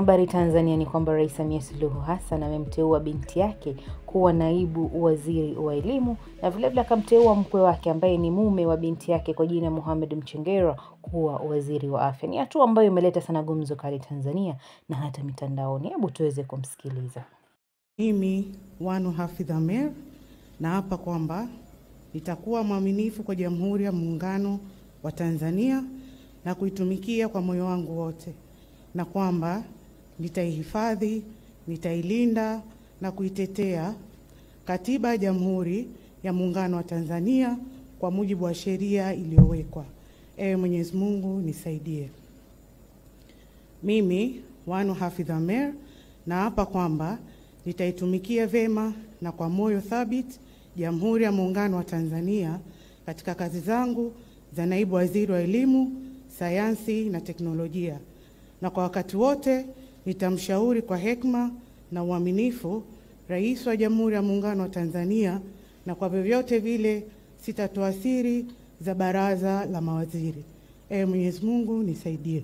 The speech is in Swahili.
Habari Tanzania ni kwamba Rais Samia Suluhu Hassan amemteua binti yake kuwa naibu waziri wa elimu na vilevile akamteua mkwe wake ambaye ni mume wa binti yake kwa jina Mohamed Mchengerwa kuwa waziri wa afya. Ni hatua ambayo imeleta sana gumzo kali Tanzania na hata mitandaoni. Hebu tuweze kumsikiliza. Mimi Wanu Hafidh Amer na hapa kwamba nitakuwa mwaminifu kwa Jamhuri ya Muungano wa Tanzania na kuitumikia kwa moyo wangu wote, na kwamba nitaihifadhi, nitailinda na kuitetea Katiba ya Jamhuri ya Muungano wa Tanzania kwa mujibu wa sheria iliyowekwa. Mwenyezi Mungu nisaidie. Mimi Wanu Hafidh Amer na hapa kwamba nitaitumikia vema na kwa moyo thabiti Jamhuri ya Muungano wa Tanzania katika kazi zangu za naibu waziri wa elimu, sayansi na teknolojia, na kwa wakati wote nitamshauri kwa hekima na uaminifu Rais wa Jamhuri ya Muungano wa Tanzania, na kwa vyovyote vile sitatoa siri za baraza la mawaziri. Mwenyezi Mungu nisaidie.